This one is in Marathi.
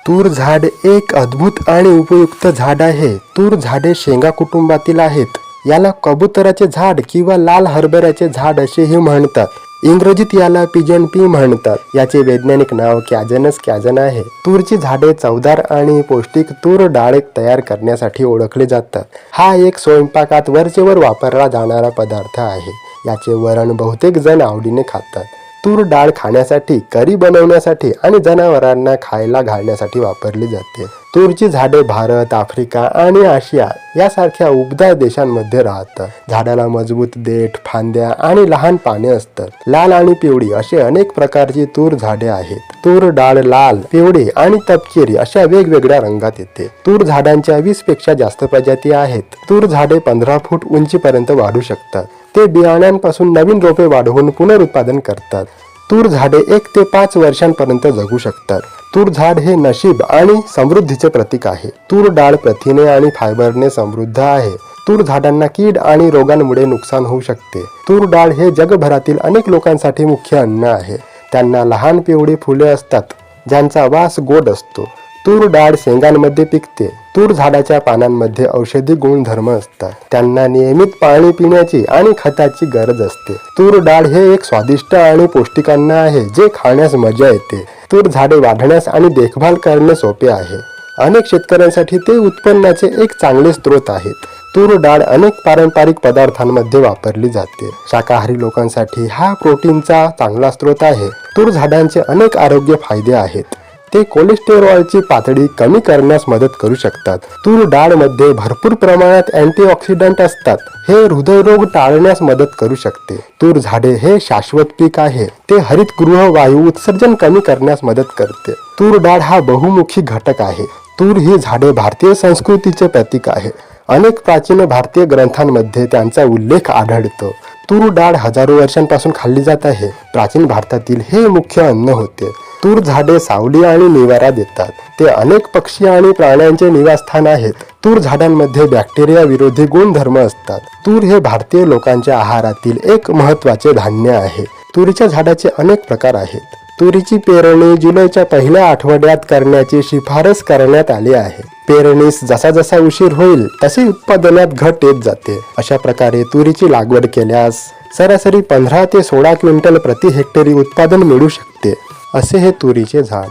तूर झाड एक अद्भुत आणि उपयुक्त झाड आहे. तूर झाडे शेंगा कुटुंबातील आहेत. याला कबुतराचे झाड किंवा लाल हरभऱ्याचे झाड असेही म्हणतात. इंग्रजीत याला पिजन पी म्हणतात. याचे वैज्ञानिक नाव कॅजनस कॅजन आहे. तूरची झाडे चवदार आणि पौष्टिक तूर डाळ तयार करण्यासाठी ओळखले जातात. हा एक स्वयंपाकात वरचेवर वापरला जाणारा पदार्थ आहे. याचे वरण बहुतेक जण आवडीने खातात. तूर डाळ खाण्यासाठी, करी बनवण्यासाठी आणि जनावरांना खायला घालण्यासाठी वापरली जाते. तूरची झाडे भारत, आफ्रिका आणि आशिया यासारख्या उबदार देशांमध्ये राहतात. झाडाला मजबूत देठ, फांद्या आणि लहान पाने असतात. लाल आणि पिवळी असे अनेक प्रकारची तूर झाडे आहेत. तूर डाळ लाल, पिवळी आणि तपकिरी अशा वेगवेगळ्या रंगात येते. तूर झाडांच्या 20 पेक्षा जास्त प्रजाती आहेत. तूर झाडे 15 फूट उंचीपर्यंत वाढू शकतात. ते बियाण्यांपासून नवीन रोपे वाढवून पुनरुत्पादन करतात. तूर झाडे 1 ते 5 वर्षांपर्यंत जगू शकतात. तूर झाड हे नशीब आणि समृद्धीचे प्रतीक आहे. तूर डाळ प्रथिने आणि फायबरने समृद्ध आहे. तूर झाडांना कीड आणि रोगांमुळे नुकसान होऊ शकते. तूर डाळ हे जगभरातील अनेक लोकांसाठी मुख्य अन्न आहे. त्यांना लहान पिवळी फुले असतात ज्यांचा वास गोड असतो. तूर डाळ शेंगांमध्ये पिकते. तूर झाडाच्या पानांमध्ये औषधी गुणधर्म असतात. त्यांना नियमित पाणी पिण्याची आणि खताची गरज असते. तूर डाळ हे एक स्वादिष्ट आणि पौष्टिक अन्न आहे जे खाण्यास मजा येते. तूर झाडे वाढण्यास आणि देखभाल करणे सोपे आहे. अनेक शेतकऱ्यांसाठी ते उत्पन्नाचे एक चांगले स्रोत आहेत. तूर डाळ अनेक पारंपरिक पदार्थांमध्ये वापरली जाते. शाकाहारी लोकांसाठी हा प्रोटीनचा चांगला स्रोत आहे. तूर झाडांचे अनेक आरोग्य फायदे आहेत. ते कोलेस्टेरॉलची पातळी कमी करण्यास मदत करू शकतात. तूर डाळमध्ये भरपूर प्रमाणात अँटीऑक्सिडंट असतात. हे हृदयरोग टाळण्यास मदत करू शकते. तूर झाडे हे शाश्वत पीक आहे. ते हरितगृह वायू उत्सर्जन कमी करण्यास मदत करते. तूर डाळ हा बहुमुखी घटक आहे. तूर ही झाडे भारतीय संस्कृतीचे प्रतीक आहे. अनेक प्राचीन भारतीय ग्रंथांमध्ये त्यांचा उल्लेख आढळतो. तूर डाळ हजारो वर्षांपासून खाल्ली जात आहे. प्राचीन भारतातील हे मुख्य अन्न होते. तूर झाडे सावली आणि निवारा देतात. ते अनेक पक्षी आणि प्राण्यांचे निवासस्थान आहेत. तूर झाडांमध्ये बॅक्टेरिया विरोधी गुणधर्म असतात. तूर हे भारतीय लोकांच्या आहारातील एक महत्त्वाचे धान्य आहे. तुरीच्या झाडाचे अनेक प्रकार आहेत. तुरीची पेरणी जुलैच्या पहिल्या आठवड्यात करण्याची शिफारस करण्यात आली आहे. पेरणीस जसा जसा उशीर होईल तसे उत्पादनात घट येत जाते. अशा प्रकारे तुरीची लागवड केल्यास सरासरी 15 ते 16 क्विंटल प्रति हेक्टरी उत्पादन मिळू शकते. असे हे तुरीचे झाड.